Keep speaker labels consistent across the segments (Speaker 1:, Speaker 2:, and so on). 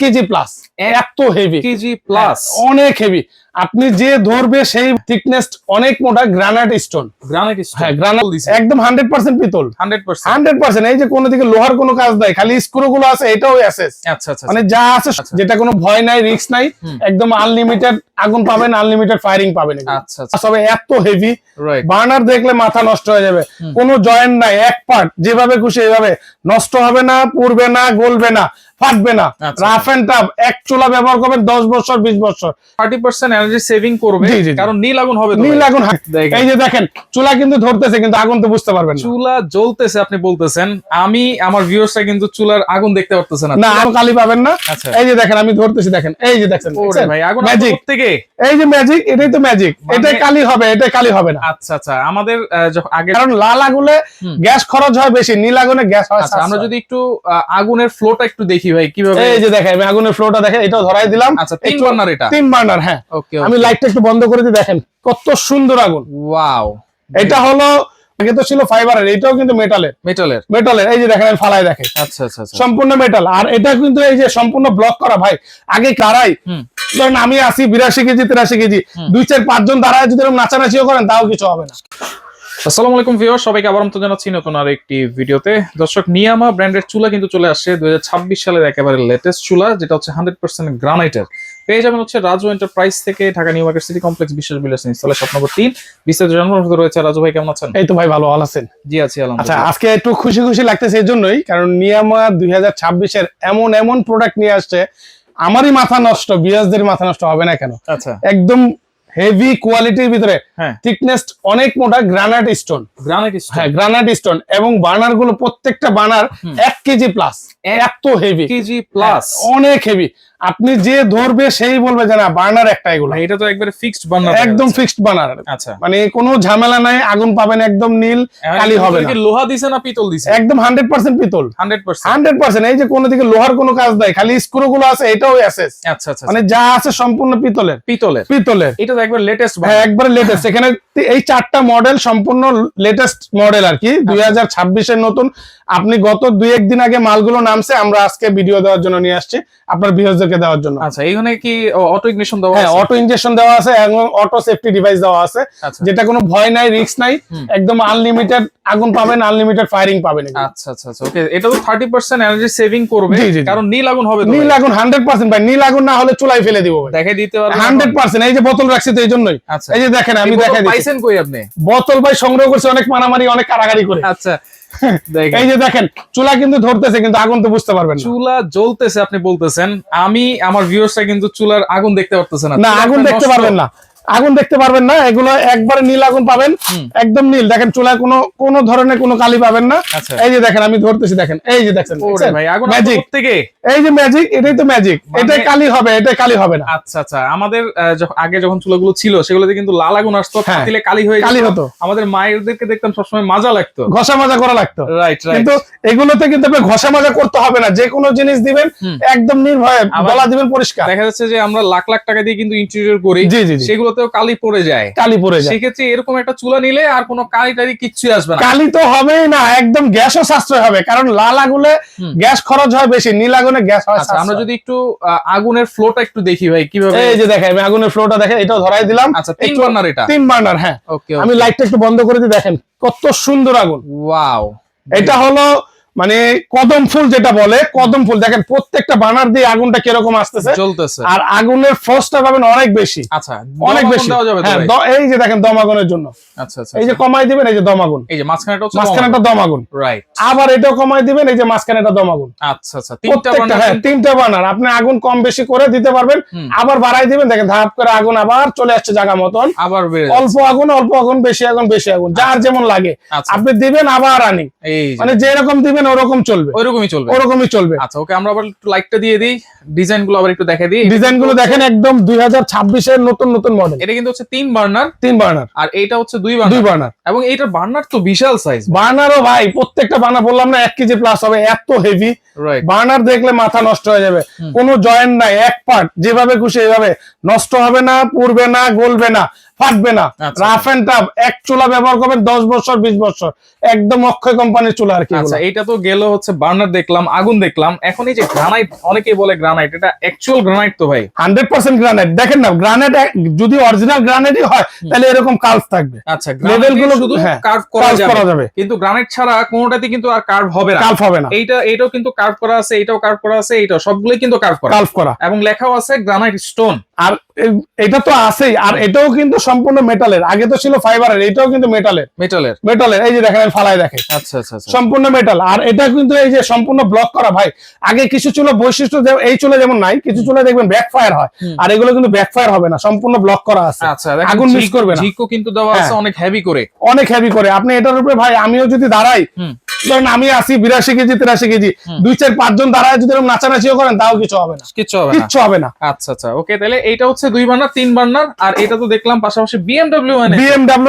Speaker 1: KG plus, এত heavy,
Speaker 2: KG plus,
Speaker 1: অনেক heavy. আপনি যে ধরবে সেই থিকনেস অনেক মোটা, গ্রানাইট স্টোন।
Speaker 2: গ্রানাইট স্টোন,
Speaker 1: হ্যাঁ গ্রানাইট, একদম 100% পিতল,
Speaker 2: 100%।
Speaker 1: 100%। এই যে কোনো দিকে লোহার কোনো কাজ নাই, খালি স্ক্রু গুলো আছে, এটাও এসএস।
Speaker 2: আচ্ছা আচ্ছা,
Speaker 1: মানে যা আছে, যেটা কোনো ভয় নাই, রিস্ক নাই, একদম আনলিমিটেড আগুন পাবেন, আনলিমিটেড ফায়ারিং পাবেন।
Speaker 2: আচ্ছা আচ্ছা,
Speaker 1: তবে এত হেভি,
Speaker 2: রাইট।
Speaker 1: বার্নার দেখলে মাথা নষ্ট হয়ে যাবে। কোনো জয়েন্ট নাই, এক পার্ট, যেভাবে খুশি এইভাবে, নষ্ট হবে না, পুড়বে না, গলবে না, ফাটবে না। রাফ এন্ড টাফ, এক চুলা ব্যবহার করবেন 10 বছর 20 বছর,
Speaker 2: 30% এনার্জি সেভিং করবে, কারণ নীল আগুন হবে তো।
Speaker 1: নীল আগুন, এই যে দেখেন চুলা কিন্তু ধরতেছে, কিন্তু আগুন তো বুঝতে পারবেন না।
Speaker 2: চুলা জ্বলতেছে আপনি বলতেছেন, আমি আমার ভিউয়ার্সরা কিন্তু চুলার আগুন দেখতে পারতেছে না,
Speaker 1: না আগুন কালি পাবেন না।
Speaker 2: আচ্ছা,
Speaker 1: এই যে দেখেন আমি ধরতেছি, দেখেন এই যে দেখেন,
Speaker 2: ওরে ভাই আগুন
Speaker 1: ম্যাজিক
Speaker 2: থেকে,
Speaker 1: এই যে ম্যাজিক, এটাই তো ম্যাজিক। এটাই কালি হবে, এটাই কালি হবে না।
Speaker 2: আচ্ছা আচ্ছা, আমাদের আগে,
Speaker 1: কারণ লাল আগুনে গ্যাস খরচ হয় বেশি, নীল আগুনে গ্যাস হয়।
Speaker 2: আচ্ছা আমরা যদি একটু আগুনের ফ্লোটা একটু দেখি ভাই কিভাবে।
Speaker 1: এই যে দেখেন আমি আগুনের ফ্লোটা দেখেন, এটাও ধরাই দিলাম।
Speaker 2: আচ্ছা 3 বার্নার, এটা
Speaker 1: 3 বার্নার। হ্যাঁ
Speaker 2: ওকে,
Speaker 1: আমি লাইটটা একটু বন্ধ করে দিই, দেখেন কত সুন্দর আগুন।
Speaker 2: ওয়াও,
Speaker 1: এটা হলো, আগে তো ছিল ফাইবারের, এটাও কিন্তু মেটালের। মেটালের, এই যে দেখেন আমি ফালাই দেখেন।
Speaker 2: আচ্ছা আচ্ছা,
Speaker 1: সম্পূর্ণ মেটাল। আর এটা কিন্তু এই যে সম্পূর্ণ ব্লক করা ভাই, আগে কারাই ধরেন আমি আছি 82 কেজি 83 কেজি, 2-4-5 জন দাঁড়ায় যদি নাচানাচিও করেন তাও কিছু হবে না।
Speaker 2: আসসালামু আলাইকুম ভিউয়ার, সবাইকে আবার আমন্ত্রণ জানাচ্ছি নতুন আর একটি ভিডিওতে। দর্শক, নিয়ামা ব্র্যান্ডের চুলা কিন্তু চলে আসছে 2026 সালের একেবারে লেটেস্ট চুলা, যেটা হচ্ছে 100% গ্রানাইটের। পেয়ে যাবেন হচ্ছে রাজু এন্টারপ্রাইজ থেকে, Dhaka new market city complex, বিশ্বাস বিলাস নিচতলা, শপ নম্বর 3। বিস্তারিত জানানোর রয়েছে। রাজু ভাই কেমন আছেন?
Speaker 1: এই তো ভাই ভালো আছেন?
Speaker 2: জি আছি
Speaker 1: আচ্ছা,
Speaker 2: আলহামদুলিল্লাহ।
Speaker 1: আজকে একটু খুশি খুশি লাগতেছে এই জন্যই, কারণ নিয়ামা 2026 এর এমন এমন প্রোডাক্ট নিয়ে আসছে, আমারই মাথা নষ্ট, বিয়াসদের মাথা নষ্ট হবে না কেন।
Speaker 2: আচ্ছা,
Speaker 1: একদম হেভি কোয়ালিটির ভিতরে, থিকনেস অনেক মোটা, গ্রানাইট স্টোন। হ্যাঁ গ্রানাইট স্টোন, এবং বার্নার গুলো প্রত্যেকটা বার্নার 1 কেজি প্লাস, এত হেভি,
Speaker 2: কেজি প্লাস,
Speaker 1: অনেক হেভি। আপনি যে ধরবে সেই বলবে যে না বার্নার একটা, এগুলো
Speaker 2: এটা তো একবারে ফিক্সড বার্নার,
Speaker 1: একদম ফিক্সড বার্নার।
Speaker 2: আচ্ছা,
Speaker 1: মানে কোনো ঝামেলা নাই, আগুন পাবেন একদম নীল, কালি হবে না।
Speaker 2: লোহা দিছে না পিতল দিছে?
Speaker 1: একদম 100% পিতল,
Speaker 2: 100%।
Speaker 1: এই যে কোনো দিকে লোহার কোনো কাজ নাই, খালি স্ক্রু গুলো আছে, এটাও এসএস।
Speaker 2: আচ্ছা আচ্ছা,
Speaker 1: মানে যা আছে সম্পূর্ণ পিতলের।
Speaker 2: এটা তো একবার লেটেস্ট।
Speaker 1: হ্যাঁ একবার লেটেস্ট। এখানে এই 4টা মডেল সম্পূর্ণ লেটেস্ট মডেল আর কি, 2026 এর নতুন। আপনি গত 2-1 দিন আগে মালগুলো নামছে, আমরা আজকে ভিডিও দেওয়ার জন্য নিয়ে আসছি আপনার ভিউয়ারদেরকে দেওয়ার জন্য।
Speaker 2: আচ্ছা, এইখানে কি অটো ইগনিশন দেওয়া আছে?
Speaker 1: হ্যাঁ অটো ইনজেকশন দেওয়া আছে, এবং অটো সেফটি ডিভাইস দেওয়া আছে, যেটা কোনো ভয় নাই, রিস্ক নাই, একদম আনলিমিটেড আগুন পাবেন, আনলিমিটেড ফায়ারিং পাবেন।
Speaker 2: আচ্ছা আচ্ছা আচ্ছা, ওকে। এটা তো 30% এনার্জি সেভিং করবে, কারণ নীল আগুন হবে তো।
Speaker 1: নীল আগুন 100% ভাই, নীল আগুন না হলে চুলায় ফেলে দিব ভাই,
Speaker 2: দেখাই দিতে পারবেন
Speaker 1: 100%। এই যে বোতল রাখছি তো এই জন্যই। এই যে দেখেন আমি দেখাই দিচ্ছি।
Speaker 2: পাইছেন কই আপনি?
Speaker 1: বোতল ভাই সংগ্রহ করছি অনেক মারামারি, অনেক কারাগারি করে।
Speaker 2: আচ্ছা,
Speaker 1: এই যে দেখেন চুলা কিন্তু ধরতেছে, কিন্তু আগুন তো বুঝতে পারবেন না।
Speaker 2: চুলা জ্বলতেছে আপনি বলতেছেন, আমি আমার ভিউয়ার্সরা কিন্তু চুলার আগুন দেখতে পারতেছে না।
Speaker 1: না আগুন দেখতে পারবেন না, আগুন দেখতে পারবেন না। এগুলো একবারে নীল আগুন পাবেন, একদম নীল। দেখেন চুলায় কোনো ধরনের কোনো কালি পাবেন না। এই যে দেখেন আমি ধরতেছি, দেখেন এই যে দেখেন, ম্যাজিক থেকে, এই যে ম্যাজিক, এটাই তো ম্যাজিক। এটাই কালি হবে, এটাই কালি হবে না।
Speaker 2: আচ্ছা আচ্ছা, আমাদের আগে যখন চুলাগুলো ছিল সেগুলোতে কিন্তু লাল আগুন আসতো, দিলে কালি হয়ে
Speaker 1: কালি হতো।
Speaker 2: আমাদের মায়েরদেরকে দেখতাম সবসময় মাজা লাগতো,
Speaker 1: ঘষা মাজা করা লাগতো।
Speaker 2: Right right.
Speaker 1: কিন্তু এগুলোতে কিন্তু আপনি ঘষা মাজা করতে হবে না, যে কোনো জিনিস দিবেন একদম নির্ভয়ে গলা দিবেন পরিষ্কার।
Speaker 2: দেখা যাচ্ছে যে আমরা লাখ লাখ টাকা দিয়ে কিন্তু ইন্টেরিয়র করি, সেগুলোতেও কালি পড়ে যায়, সেক্ষেত্রে এরকম একটা চুলা নিলে আর কোনো কালি টালি কিচ্ছু আসবে না।
Speaker 1: কালি তো হবেই না, একদম গ্যাসও সাশ্রয় হবে, কারণ লাল আগুনে গ্যাস খরচ হয় বেশি, নীল আগুনে গ্যাস হয়।
Speaker 2: আমরা যদি একটু আগুনের ফ্লোটা একটু দেখি ভাই কিভাবে।
Speaker 1: এই যে দেখেন আমি আগুনের ফ্লোটা দেখেন, এটাও ধরাই দিলাম।
Speaker 2: আচ্ছা 3 বার্নার, এটা
Speaker 1: 3 বার্নার। হ্যাঁ আমি লাইটটা একটু বন্ধ করে দিই, দেখেন কত সুন্দর আগুন।
Speaker 2: ওয়াও,
Speaker 1: এটা হলো মানে কদম ফুল যেটা বলে, কদম ফুল। দেখেন প্রত্যেকটা বানার দিয়ে আগুনটা কিরকম আসতেছে,
Speaker 2: জ্বলতেছে,
Speaker 1: আর আগুনের ফোর্সটা পাবেন অনেক বেশি।
Speaker 2: আচ্ছা
Speaker 1: অনেক বেশি। হ্যাঁ এই যে দেখেন দম আগুনের জন্য।
Speaker 2: আচ্ছা আচ্ছা,
Speaker 1: এই যে কমাই দিবেন, এই যে দম আগুন,
Speaker 2: এই যে মাঝখানেটা হচ্ছে
Speaker 1: মাঝখানেটা দম আগুন,
Speaker 2: রাইট।
Speaker 1: আবার এটাও কমাই দিবেন, এই যে মাঝখানেটা দম আগুন।
Speaker 2: আচ্ছা আচ্ছা, তিনটা
Speaker 1: বার্নার। আপনি আগুন কম বেশি করে দিতে পারবেন, আবার বাড়াই দিবেন, দেখেন ধাপ করে আগুন আবার চলে আসছে জায়গা মতন।
Speaker 2: আবার
Speaker 1: অল্প আগুন অল্প আগুন, বেশি আগুন বেশি আগুন, যার যেমন লাগে আপনি দিবেন, আবার আনি, মানে যেরকম দিবেন ওরকম চলবে, ওরকমই চলবে।
Speaker 2: আচ্ছা ওকে, আমরা আবার একটু লাইটটা দিয়ে দিই, ডিজাইন গুলো আবার একটু দেখাই দিই।
Speaker 1: ডিজাইন গুলো দেখেন একদম 2026 এর নতুন নতুন মডেল।
Speaker 2: এটা কিন্তু হচ্ছে 3 বার্নার,
Speaker 1: আর
Speaker 2: এইটা হচ্ছে 2
Speaker 1: বার্নার,
Speaker 2: এবং এইটার বার্নার তো বিশাল সাইজ।
Speaker 1: বার্নারও ভাই প্রত্যেকটা বার্নার বললাম না 1 কেজি প্লাস হবে, এত হেভি। বার্নার দেখলে মাথা নষ্ট হয়ে যাবে, কোনো জয়েন্ট নাই, এক পার্ট, যেভাবে খুশি এইভাবে, নষ্ট হবে না, পুড়বে না, গলবে না, ফাটবে না, রাফ এন্ড টাফ। এক চুলা ব্যবহার করবেন 10 বছর 20 বছর, একদম অক্ষয় কোম্পানির চুলা আর কি।
Speaker 2: আচ্ছা, এটা তো গেল হচ্ছে বার্নার দেখলাম, আগুন দেখলাম, এখন এই যে গ্রানাইট, অনেকেই বলে গ্রানাইট, এটা অ্যাকচুয়াল গ্রানাইট তো ভাই?
Speaker 1: 100% গ্রানাইট। দেখেন না, গ্রানাইট যদি অরিজিনাল গ্রানাইটই হয় তাহলে এরকম কার্ভ থাকবে।
Speaker 2: আচ্ছা, লেভেল গুলো শুধু কার্ভ করা যাবে, কিন্তু গ্রানাইট ছাড়া কোনোটাতে কিন্তু আর কার্ভ হবে না। এটাও কিন্তু কার্ভ করা আছে, এটাও কার্ভ করা আছে, এটাও সবগুলোই কিন্তু কার্ভ করা এবং লেখাও আছে গ্রানাইট স্টোন।
Speaker 1: আর এটা তো আছেই, আর এটাও কিন্তু সম্পূর্ণ মেটালের। আগে তো ছিল ফাইবারের, এটাও কিন্তু মেটালের। এই যে দেখেন, আমি ফালাই দেখেন,
Speaker 2: আচ্ছা,
Speaker 1: সম্পূর্ণ মেটাল। আর এটা কিন্তু এই যে সম্পূর্ণ ব্লক করা ভাই। আগে কিছু চুলো বৈশিষ্ট্য এই চুলে যেমন নাই, কিছু চুলে দেখবেন ব্যাকফায়ার হয়, আর এগুলো কিন্তু ব্যাকফায়ার হবে না, সম্পূর্ণ ব্লক করা আছে।
Speaker 2: আচ্ছা,
Speaker 1: আগুন মিস করবে না।
Speaker 2: ঝিকও কিন্তু দেওয়া আছে অনেক হেভি করে।
Speaker 1: আপনি এটার উপরে ভাই, আমিও যদি দাঁড়াই, ধরেন আমি আছি 82 কেজি 83 কেজি, 2-4-5 জন দাঁড়ায় যদি নাচানাচিও করেন তাও কিছু হবে না।
Speaker 2: আচ্ছা, ওকে। তাহলে এইটা হচ্ছে 2 বার্নার 3 বার্নার। আর এটা তো দেখলাম পাশাপাশি BMW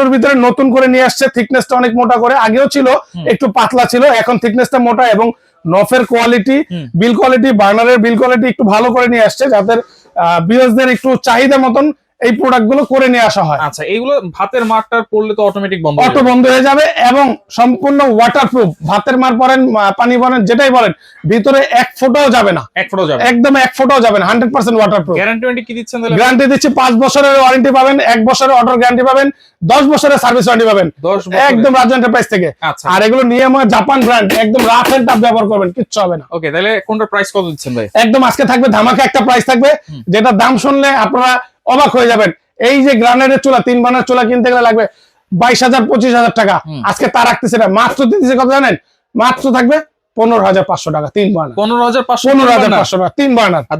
Speaker 1: এর ভিতরে নতুন করে নিয়ে আসছে, থিকনেসটা অনেক মোটা করে। আগেও ছিল একটু পাতলা ছিল, এখন থিকনেসটা মোটা এবং নফের কোয়ালিটি, বিল কোয়ালিটি, বার্নারের বিল কোয়ালিটি একটু ভালো করে নিয়ে আসছে, যাদের ভিউয়ারদের একটু চাহিদা মতন এই প্রোডাক্ট গুলো করে নিয়ে আসা হয়।
Speaker 2: আচ্ছা, এইগুলো ভাতের মারটার পড়লে তো অটোমেটিক
Speaker 1: বন্ধ হয়ে যাবে এবং সম্পূর্ণ ওয়াটারপ্রুফ। ভাতের মার পরেন, পানি বলেন, যেটাই বলেন, ভিতরে 1 ফোঁটাও যাবে না, একদম 1 ফোঁটাও যাবে না, 100% ওয়াটারপ্রুফ।
Speaker 2: গ্যারান্টি কি দিচ্ছেন?
Speaker 1: গ্যারান্টি দিচ্ছি 5 বছরের ওয়ারেন্টি পাবেন, 1 বছরের অর্ডার গ্যারান্টি পাবেন, 10 বছরের সার্ভিস ওয়ারেন্টি পাবেন, একদম রাজু এন্টারপ্রাইজ থেকে। আর এগুলো নিয়ম জাপান ব্র্যান্ড, একদম রাফ এন্ড টাফ ব্যবহার করবেন, কিচ্ছু হবে না।
Speaker 2: ওকে, তাহলে কোনটার প্রাইস কত দিচ্ছেন ভাই?
Speaker 1: একদম আজকে থাকবে ধামাকা একটা প্রাইস থাকবে, যেটা দাম শুনলে আপনারা অবাক হয়ে যাবেন। এই যে গ্রানাইটের চুলা, 3 বার্নার চুলা কিনতে গেলে লাগবে 22,000-25,000 টাকা। আজকে তা রাখতেছে না, মাত্র দিতেছে কত জানেন? মাত্র থাকবে 15,500 টাকা 3 বার্নার। 15,500 টাকা 3 বার্নার। আর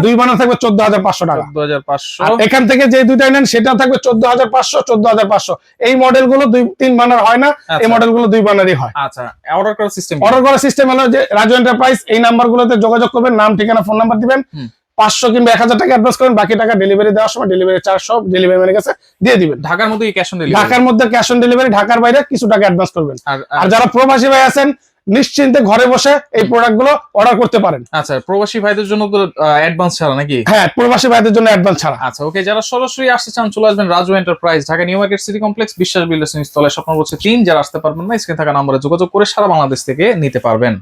Speaker 1: 2 বার্নার থাকবে 14,500 টাকা।
Speaker 2: 14,500।
Speaker 1: এখান থেকে যে দুইটা নেন সেটা থাকবে 14,500। এই মডেল গুলো 2-3 বার্নার হয় না, এই মডেল গুলো 2 বার্নারই হয়।
Speaker 2: আচ্ছা, অর্ডার করার সিস্টেম
Speaker 1: হলো যে রাজু এন্টারপ্রাইজ, এই নাম্বারগুলোতে যোগাযোগ করবেন, নাম ঠিকানা ফোন নাম্বার দিবেন, 500 কিংবা 1000 টাকা অ্যাডভান্স করেন, বাকি টাকা ডেলিভারি দেওয়ার সময় ডেলিভারি চার্জ সব ডেলিভারি ম্যানের কাছে দিয়ে দিবেন।
Speaker 2: ঢাকার মধ্যে ক্যাশ অন ডেলিভারি?
Speaker 1: ঢাকার মধ্যে ক্যাশ অন ডেলিভারি, ঢাকার বাইরে কিছু টাকা অ্যাডভান্স করবেন। আর যারা প্রবাসী ভাই আছেন, নিশ্চিন্তে ঘরে বসে এই প্রোডাক্ট গুলো অর্ডার করতে পারেন।
Speaker 2: আচ্ছা, প্রবাসী ভাইদের জন্য তো অ্যাডভান্স ছাড়া নাকি?
Speaker 1: হ্যাঁ, প্রবাসী ভাইদের জন্য অ্যাডভান্স ছাড়া।
Speaker 2: আচ্ছা, ওকে। যারা সরাসরি আসতে চান চলে আসবেন Raju enterprise, Dhaka new market city complex, বিশ্বাস বিল্ডার্স তলায়, স্বপ্ন বলছে 3। যারা আসতে পারবেন না, স্ক্রিনে থাকা নম্বরে যোগাযোগ করে সারা বাংলাদেশ থেকে নিতে পারবেন।